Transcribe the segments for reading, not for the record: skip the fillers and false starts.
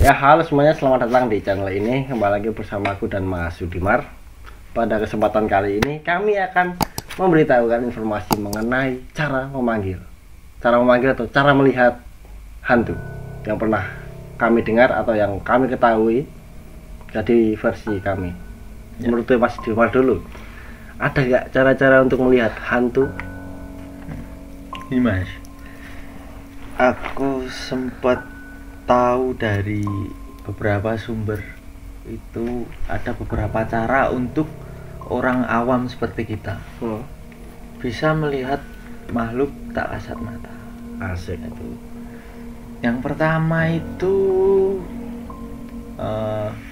Ya, halo semuanya, selamat datang di channel ini. Kembali lagi bersama aku dan Mas Sudimar. Pada kesempatan kali ini kami akan memberitahukan informasi mengenai cara memanggil atau cara melihat hantu yang pernah kami dengar atau yang kami ketahui. Jadi versi kami menurut Mas Sudimar dulu, ada nggak cara-cara untuk melihat hantu? Ini Mas, aku sempat tahu dari beberapa sumber itu ada beberapa cara untuk orang awam seperti kita bisa melihat makhluk tak kasat mata. Asik. Itu yang pertama itu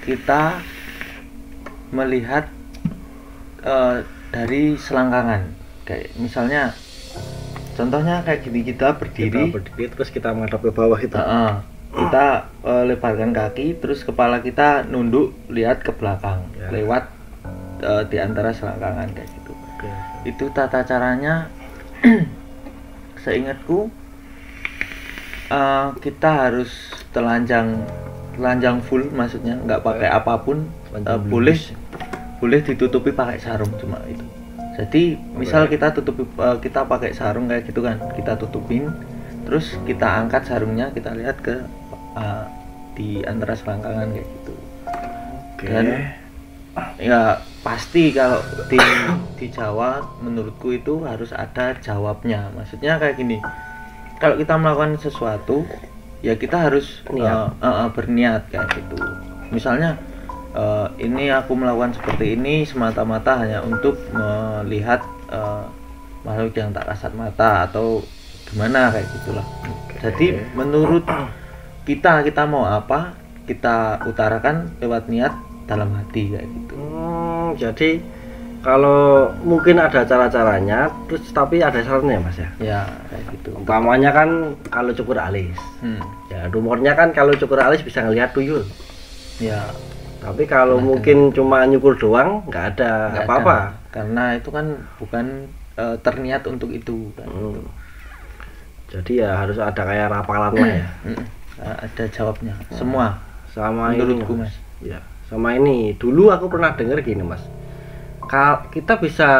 kita melihat dari selangkangan, kayak misalnya contohnya kayak gini, kita berdiri terus kita menghadap ke bawah itu. Kita lebarkan kaki, terus kepala kita nunduk lihat ke belakang ya, lewat di antara selangkangan kayak gitu. Itu tata caranya. Seingatku kita harus telanjang full, maksudnya nggak pakai apapun. Boleh ditutupi pakai sarung, cuma itu. Jadi misal kita kita pakai sarung kayak gitu kan, kita tutupin, terus kita angkat sarungnya, kita lihat ke di antara selangkangan kayak gitu. Dan ya pasti kalau di Jawa menurutku itu harus ada jawabnya. Maksudnya kayak gini, kalau kita melakukan sesuatu ya kita harus berniat kayak gitu. Misalnya ini aku melakukan seperti ini semata-mata hanya untuk melihat makhluk yang tak kasat mata atau gimana kayak gitulah. Jadi menurut kita mau apa, kita utarakan lewat niat dalam hati kayak gitu. Jadi kalau mungkin ada cara-caranya, terus tapi ada syaratnya Mas ya? Ya kayak gitu. Umpamanya kan kalau cukur alis, ya rumornya kan kalau cukur alis bisa ngelihat tuyul. Ya. Tapi kalau mungkin cuma nyukur doang, nggak ada apa-apa. Karena itu kan bukan terniat untuk itu kan. Jadi ya harus ada kayak rapalan lah ya. Ada jawabnya semua. Sama menurutku ini, Mas. Ya, sama ini. Dulu aku pernah dengar gini Mas. Kita bisa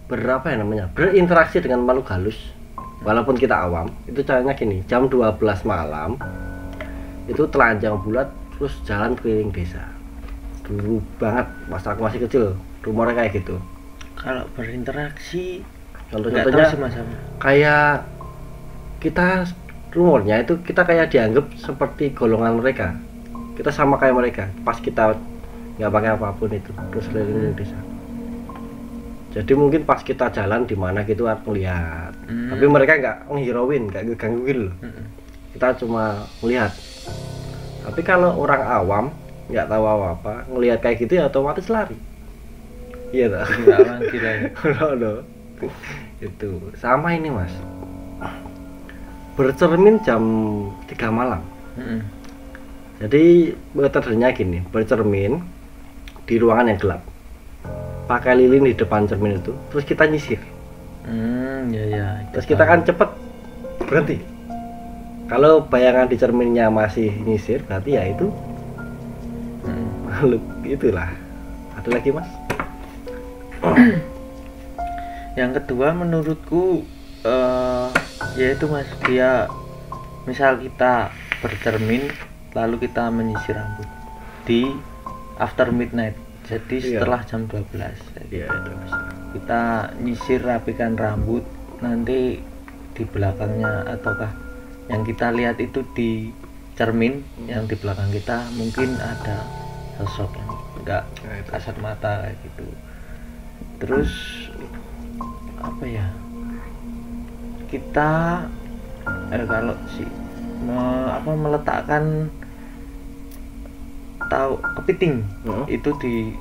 berinteraksi dengan makhluk halus walaupun kita awam. Itu caranya gini, jam 12 malam itu telanjang bulat terus jalan keliling desa. Dulu banget pas aku masih kecil, rumornya kayak gitu. Kalau berinteraksi contohnya sama-sama kayak kita, rumornya itu kita kayak dianggap seperti golongan mereka, kita sama kayak mereka pas kita nggak pakai apapun itu terus keliling desa. Jadi mungkin pas kita jalan di mana gitu aku lihat, tapi mereka nggak menghirauin, nggak ngegangguin loh. Kita cuma melihat. Tapi kalau orang awam nggak tahu apa ngelihat kayak gitu ya otomatis lari. Iya tak? Itu sama ini Mas, bercermin jam 3 malam. Jadi metodenya gini, bercermin di ruangan yang gelap, pakai lilin di depan cermin itu, terus kita nyisir. Terus kita kan cepet berhenti. Kalau bayangan di cerminnya masih nyisir, berarti ya itu makhluk itulah. Ada lagi Mas? Yang kedua menurutku yaitu Mas, dia misal kita bercermin lalu kita menyisir rambut di after midnight, jadi setelah jam 12 ya, itu bisa. Kita nyisir, rapikan rambut, nanti di belakangnya ataukah yang kita lihat itu di cermin yang di belakang kita mungkin ada sosok yang enggak kasat mata kayak gitu. Terus apa ya, kita kalau meletakkan kepiting itu di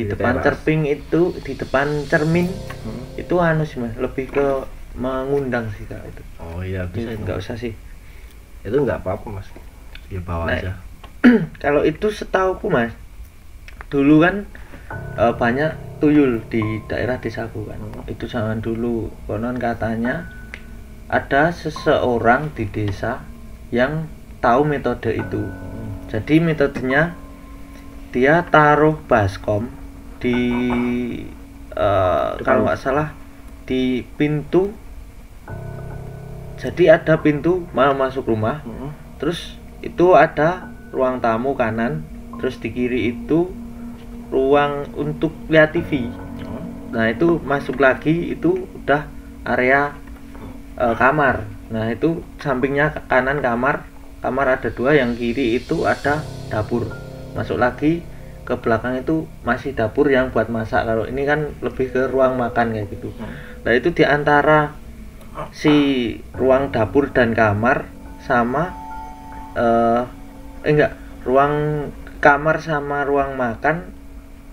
depan cermin itu, di depan cermin itu sih Mas, lebih ke mengundang sih kalau itu. Oh iya, bisa. Nggak usah sih, itu nggak apa-apa Mas, ya bawa aja. Kalau itu setauku Mas, dulu kan banyak tuyul di daerah desaku kan. Itu zaman dulu konon katanya ada seseorang di desa yang tahu metode itu. Jadi metodenya dia taruh baskom di kalau nggak salah di pintu. Jadi ada pintu mau masuk rumah, terus itu ada ruang tamu kanan, terus di kiri itu ruang untuk lihat TV. Nah itu masuk lagi itu udah area kamar. Nah itu sampingnya kanan kamar ada 2, yang kiri itu ada dapur. Masuk lagi ke belakang itu masih dapur yang buat masak. Kalau ini kan lebih ke ruang makan kayak gitu. Nah itu diantara si ruang dapur dan kamar sama ruang kamar sama ruang makan,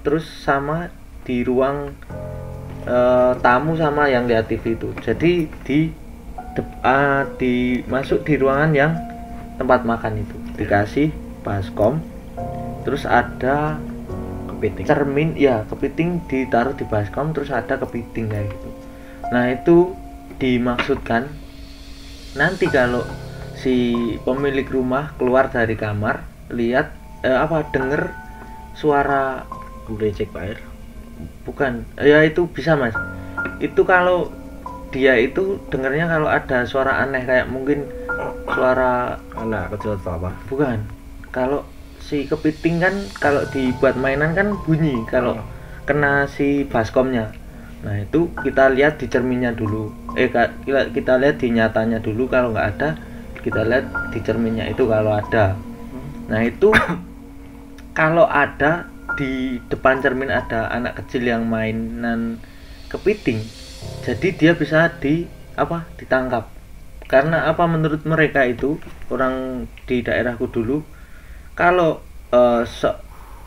terus sama di ruang tamu sama yang lihat TV itu. Jadi masuk di ruangan yang tempat makan itu dikasih baskom, terus ada kepiting. Cermin, ya kepiting ditaruh di baskom, terus ada kepiting kayak gitu. Nah itu dimaksudkan nanti kalau si pemilik rumah keluar dari kamar lihat denger suara mericik air. Bukan, ya itu bisa mas. Itu kalau dia itu dengernya kalau ada suara aneh kayak mungkin suara anak kecil atau apa? Bukan. Kalau si kepiting kan kalau dibuat mainan kan bunyi kalau kena si baskomnya. Nah itu kita lihat di cerminnya dulu. Kita lihat di nyatanya dulu. Kalau nggak ada, kita lihat di cerminnya itu kalau ada. Nah itu kalau ada di depan cermin ada anak kecil yang mainan kepiting, jadi dia bisa ditangkap. Karena menurut mereka itu orang di daerahku dulu, kalau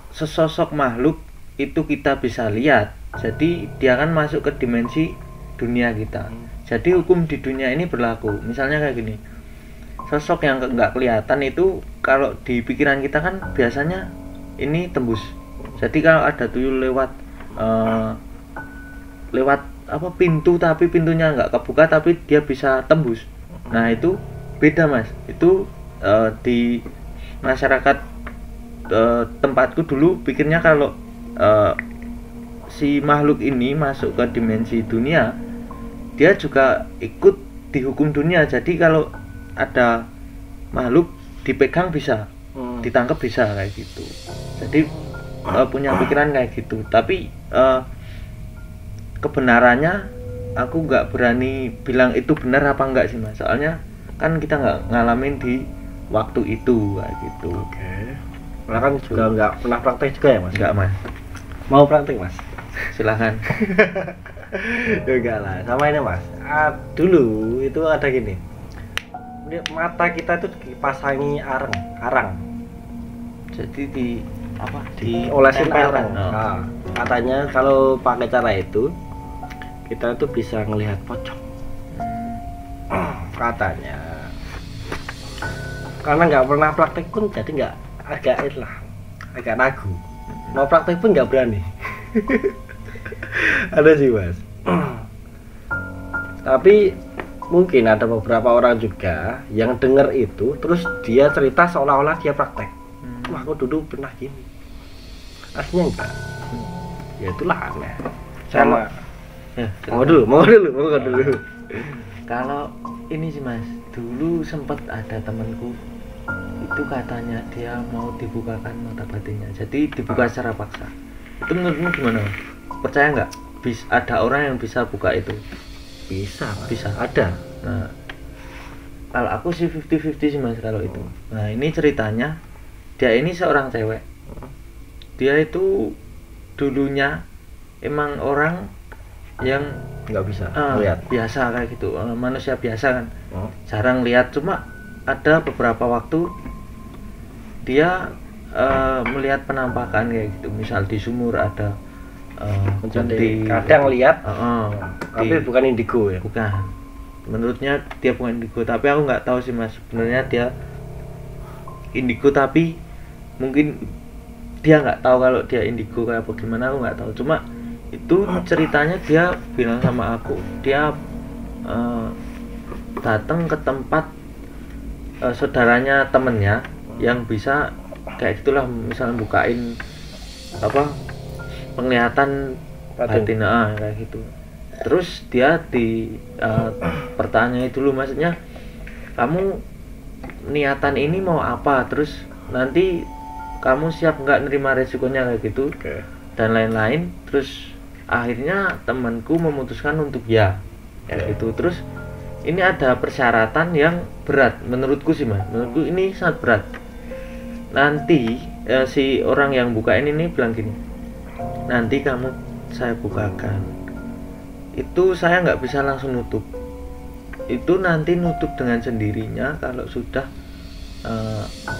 sesosok makhluk itu kita bisa lihat, jadi dia kan masuk ke dimensi dunia kita. Jadi hukum di dunia ini berlaku. Misalnya kayak gini, sosok yang nggak kelihatan itu kalau di pikiran kita kan biasanya ini tembus. Jadi kalau ada tuyul lewat pintu, tapi pintunya nggak kebuka tapi dia bisa tembus. Nah itu beda mas. Itu di masyarakat tempatku dulu pikirnya kalau si makhluk ini masuk ke dimensi dunia, dia juga ikut dihukum dunia. Jadi kalau ada makhluk dipegang bisa, ditangkap bisa kayak gitu. Jadi punya pikiran kayak gitu. Tapi kebenarannya aku nggak berani bilang itu benar apa enggak sih mas. Soalnya kan kita nggak ngalamin di waktu itu kayak gitu. Oke. Malah kan juga nggak pernah praktek juga ya mas? Enggak mas. Mau praktek mas? Silahkan. Enggak lah. Sama ini mas. Dulu itu ada gini. Mata kita itu dipasangi arang. Jadi diolesin arang. Nah, katanya kalau pakai cara itu kita tuh bisa ngelihat pocong. Katanya. Karena nggak pernah praktek pun jadi nggak agak ragu. Mau praktek pun nggak berani. Ada sih mas. Tapi mungkin ada beberapa orang juga yang denger itu terus dia cerita seolah-olah dia praktek. Wah aku dulu pernah gini. Aslinya enggak. Ya itulah aneh. Sama. Mau dulu. Kalau ini sih mas, dulu sempat ada temanku itu katanya dia mau dibukakan mata batinnya, jadi dibuka secara paksa. Itu menurutmu gimana? Percaya nggak? Ada orang yang bisa buka itu? Bisa ada. Nah kalau aku sih 50-50 sih mas kalau itu. Nah ini ceritanya, dia ini seorang cewek. Dia itu dulunya emang orang yang nggak bisa lihat, biasa kayak gitu, manusia biasa kan, jarang lihat. Cuma ada beberapa waktu dia melihat penampakan kayak gitu. Misal di sumur ada kadang lihat, tapi bukan indigo ya? Bukan, menurutnya dia bukan indigo, tapi aku nggak tahu sih mas. Sebenarnya dia indigo, tapi mungkin dia nggak tahu kalau dia indigo kayak apa gimana, aku nggak tahu. Cuma itu ceritanya dia bilang sama aku, dia datang ke tempat saudaranya temennya yang bisa kayak gitulah, misalnya bukain apa penglihatan batin, kayak gitu. Terus dia pertanyaan dulu, maksudnya kamu niatan ini mau apa, terus nanti kamu siap nggak nerima resikonya kayak gitu, dan lain-lain. Terus akhirnya temanku memutuskan untuk ya kayak gitu. Terus ini ada persyaratan yang berat menurutku sih mas, menurutku ini sangat berat. Nanti si orang yang bukain ini bilang gini, nanti kamu saya bukakan, itu saya nggak bisa langsung nutup, itu nanti nutup dengan sendirinya kalau sudah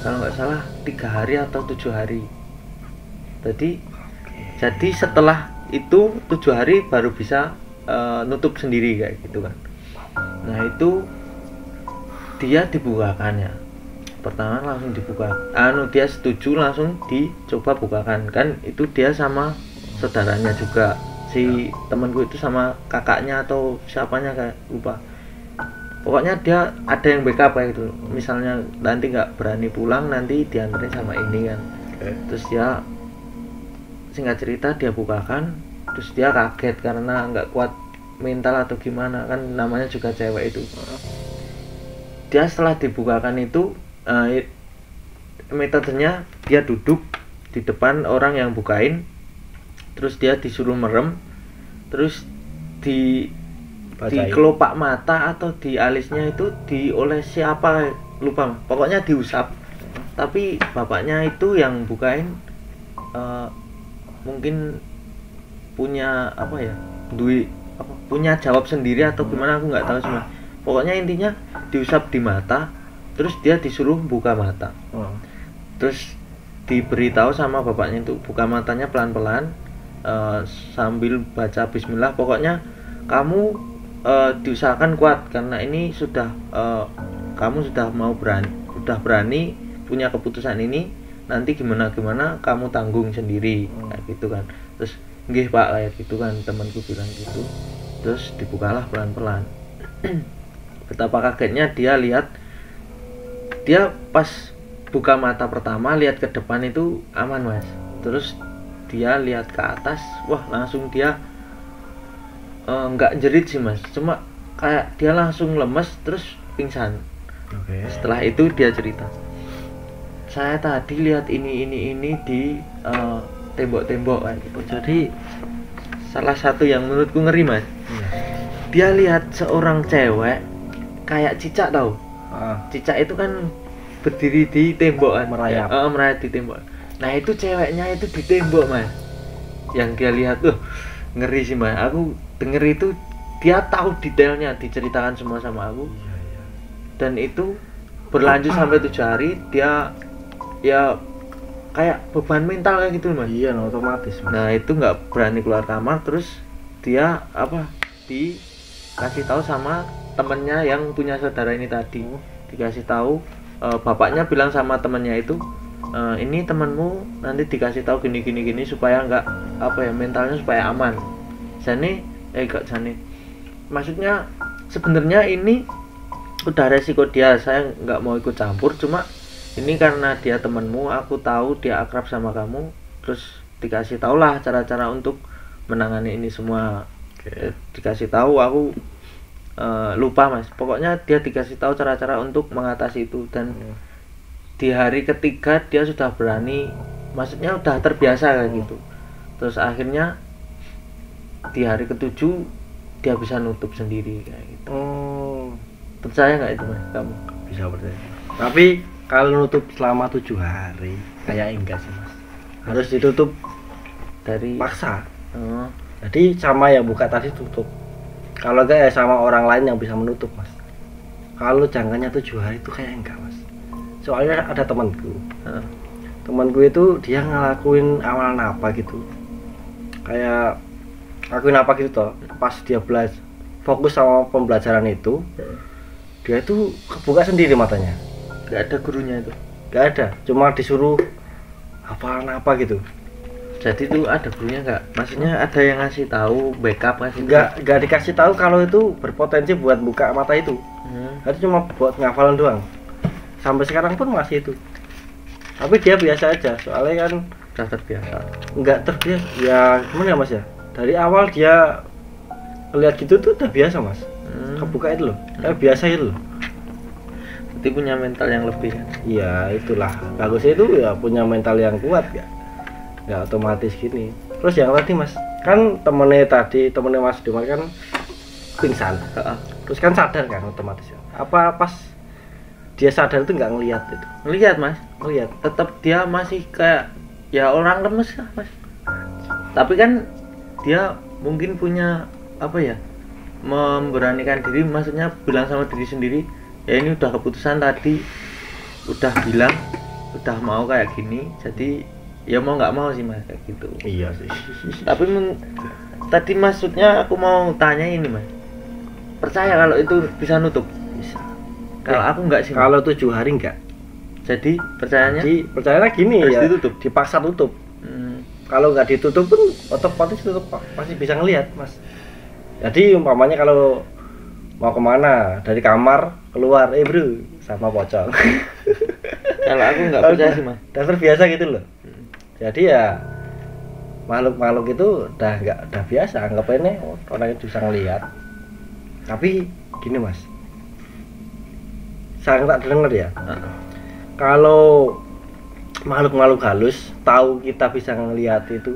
kalau nggak salah 3 hari atau 7 hari. Jadi setelah itu 7 hari baru bisa nutup sendiri kayak gitu kan. Nah itu dia dibukakannya, pertama langsung dibuka, dia setuju langsung dicoba bukakan kan. Itu dia sama saudaranya juga, si temanku itu sama kakaknya atau siapanya kayak lupa. Pokoknya dia ada yang backup kayak gitu, misalnya nanti nggak berani pulang nanti diantarin sama ini kan. Terus dia singkat cerita dia bukakan, terus dia kaget karena nggak kuat mental atau gimana kan, namanya juga cewek itu. Dia setelah dibukakan itu metodenya dia duduk di depan orang yang bukain, terus dia disuruh merem, terus di kelopak mata atau di alisnya itu diolesi apa lupa, pokoknya diusap. Tapi bapaknya itu yang bukain mungkin punya apa ya, punya jawab sendiri atau gimana aku nggak tahu semua. Pokoknya intinya diusap di mata, terus dia disuruh buka mata. Terus diberitahu sama bapaknya itu buka matanya pelan-pelan sambil baca bismillah. Pokoknya kamu diusahakan kuat karena ini sudah kamu sudah berani punya keputusan ini, nanti gimana kamu tanggung sendiri kayak gitu kan. Terus nggih Pak kayak gitu kan, temanku bilang gitu. Terus dibukalah pelan-pelan. Betapa kagetnya dia pas buka mata pertama lihat ke depan itu aman mas, terus dia lihat ke atas, wah langsung dia nggak jerit sih mas, cuma kayak dia langsung lemes terus pingsan. Setelah itu dia cerita, saya tadi lihat ini di tembok-tembok kan gitu. Jadi salah satu yang menurutku ngeri mas, dia lihat seorang cewek kayak cicak tau. Cicak itu kan berdiri di tembok kan, merayap di tembok. Nah itu ceweknya itu di tembok mas, yang dia lihat tuh ngeri sih mas. Aku denger itu dia tahu detailnya, diceritakan semua sama aku. Dan itu berlanjut sampai 7 hari. Dia ya kayak beban mental kayak gitu mas. Iya otomatis mas. Nah itu nggak berani keluar kamar. Terus dia dikasih tahu sama temennya yang punya saudara ini tadi, dikasih tahu bapaknya bilang sama temennya itu, ini temanmu nanti dikasih tahu gini supaya nggak mentalnya supaya aman. Maksudnya sebenarnya ini udah resiko dia, saya nggak mau ikut campur, cuma ini karena dia temanmu, aku tahu dia akrab sama kamu, terus dikasih tahu lah cara-cara untuk menangani ini semua. Dikasih tahu, aku lupa mas, pokoknya dia dikasih tahu cara-cara untuk mengatasi itu. Dan di hari ketiga dia sudah berani, maksudnya udah terbiasa kayak gitu. Terus akhirnya di hari ke-7 dia bisa nutup sendiri kayak gitu. Percaya nggak itu mas kamu? Bisa percaya. Tapi kalau nutup selama 7 hari kayak enggak sih mas, harus ditutup dari paksa. Jadi sama yang buka tadi tutup, kalau enggak ya sama orang lain yang bisa menutup mas. Kalau jangkanya 7 hari itu kayak enggak mas. Soalnya ada temanku itu dia ngelakuin awal napa gitu, kayak ngelakuin apa gitu toh. Pas dia belajar fokus sama pembelajaran itu, dia itu kebuka sendiri matanya. Gak ada gurunya itu? Gak ada, cuma disuruh hafal apa gitu. Jadi itu ada gurunya nggak? Maksudnya ada yang ngasih tahu, backup ngasih? Nggak dikasih tahu kalau itu berpotensi buat buka mata itu. Itu cuma buat ngafalan doang. sampai sekarang pun masih itu. Tapi dia biasa aja, soalnya kan Udah terbiasa. nggak terbiasa. Ya gimana ya Mas ya? Dari awal dia lihat gitu tuh udah biasa Mas. Kebuka itu loh, kayak biasa itu loh. Berarti punya mental yang lebih kan? Iya itulah, bagusnya itu ya punya mental yang kuat ya. Nggak otomatis gini. Terus yang tadi Mas, kan temennya Mas Dimar kan pingsan. Terus kan sadar kan otomatis ya. Apa pas dia sadar itu nggak ngelihat itu? Lihat Mas, Ngelihat. tetap dia masih kayak ya orang lemes lah Mas. Tapi kan dia mungkin punya apa ya, memberanikan diri, maksudnya bilang sama diri sendiri, ya ini udah keputusan tadi, udah bilang, udah mau kayak gini, jadi ya mau nggak mau sih Mas kayak gitu. Iya sih. Tapi tadi maksudnya aku mau tanya ini Mas, percaya kalau itu bisa nutup? Bisa. Kalau aku nggak sih Mas. Kalau 7 hari enggak. Jadi percayanya Jadi percayanya gini harus ya. ditutup? Dipaksa tutup. Hmm, Kalau nggak ditutup pun otomatis tutup pasti bisa ngelihat Mas. Jadi umpamanya kalau mau kemana dari kamar keluar, bro sama pocong. kalau aku nggak percaya sih Mas. Dan terbiasa gitu loh. Jadi ya makhluk-makhluk itu udah biasa, anggapannya orang itu bisa ngelihat. Tapi gini Mas, saya tak dengar ya. Kalau makhluk-makhluk halus tahu kita bisa ngelihat itu,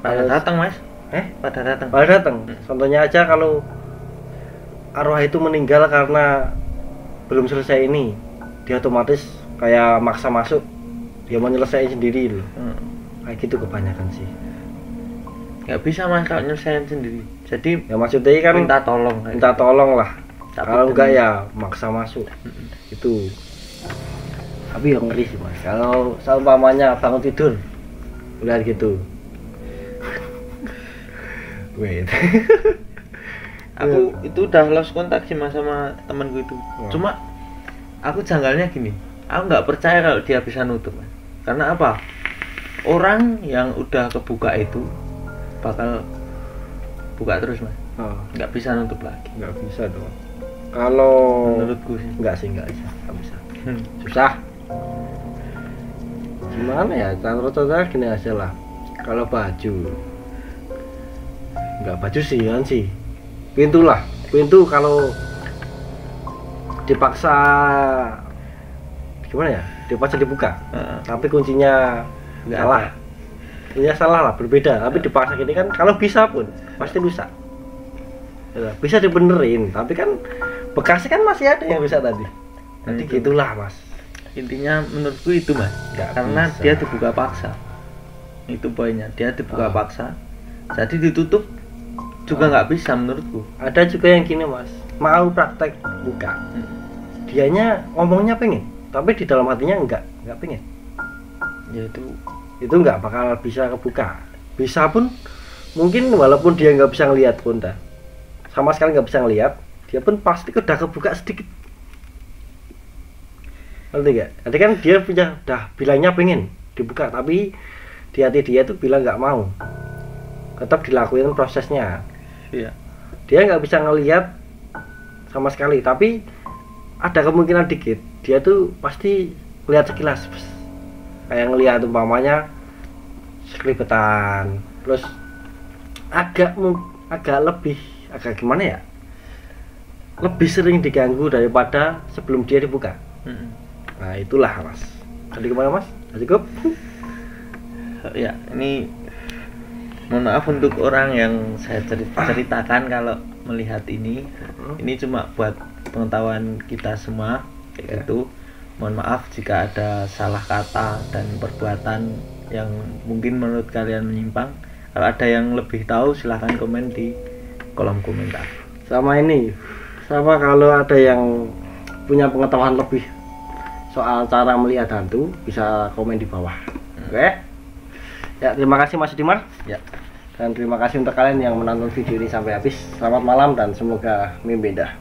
Pada datang Mas. pada Pada datang. datang. Contohnya aja kalau arwah itu meninggal karena belum selesai ini, dia otomatis kayak maksa masuk, dia mau nyelesain sendiri loh. Kayak gitu kebanyakan sih. Nggak bisa Mas kalau nyelesain sendiri. Jadi Ya maksudnya kan minta tolong. minta tolong lah. Tapi Kalau enggak demi- ya maksa masuk. Itu. Tapi yang ngeri sih Mas. Kalau seumpamanya bangun tidur lihat gitu. Wait. Aku itu udah lost kontak sih Mas sama temanku itu. Cuma aku janggalnya gini, aku nggak percaya kalau dia bisa nutup Mas. Karena apa? Orang yang udah kebuka itu bakal buka terus Mas, Oh, nggak bisa nutup lagi enggak bisa dong. Kalau menurutku sih. enggak bisa, enggak bisa. Susah. Gimana ya? Contohnya gini aja lah. Kalau baju enggak baju sih kan sih. Pintu lah. Pintu kalau dipaksa gimana ya? Dipaksa dibuka. Tapi kuncinya Nggak salah. ada. Kuncinya salah lah, berbeda. Tapi dipaksa gini kan kalau bisa pun pasti rusak. Ya, bisa dibenerin, tapi kan bekasnya kan masih ada yang bisa tadi. Jadi Itu. gitulah Mas. Intinya menurutku itu Mas, Nggak karena bisa. dia dibuka paksa. Itu poinnya, dia dibuka Oh. paksa. Jadi ditutup juga nggak bisa menurutku. Ada juga yang gini Mas, mau praktek buka, dianya ngomongnya pengen, tapi di dalam hatinya enggak pengen. Ya Itu nggak bakal bisa kebuka. Bisa pun mungkin walaupun dia nggak bisa ngelihat pun dah, sama sekali nggak bisa ngelihat, dia pun pasti udah kebuka sedikit. Ngerti nggak? Jadi kan dia udah bilangnya pengen dibuka, tapi di hati dia tuh bilang nggak mau. Tetap dilakuin prosesnya. iya. Dia nggak bisa ngelihat sama sekali, tapi ada kemungkinan dikit dia tuh pasti lihat sekilas, kayak ngelihat umpamanya sekelibetan, terus agak gimana ya, lebih sering diganggu daripada sebelum dia dibuka. Nah itulah Mas. Tadi kemana Mas? Cukup? Ya, ini mohon maaf untuk orang yang saya ceritakan kalau melihat ini. Ini cuma buat pengetahuan kita semua kayak gitu. Mohon maaf jika ada salah kata dan perbuatan yang mungkin menurut kalian menyimpang. Kalau ada yang lebih tahu silahkan komen di kolom komentar. Sama kalau ada yang punya pengetahuan lebih soal cara melihat hantu, bisa komen di bawah. Oke? Ya, terima kasih Mas Dimar. Ya. Dan terima kasih untuk kalian yang menonton video ini sampai habis. Selamat malam dan semoga mimpi indah.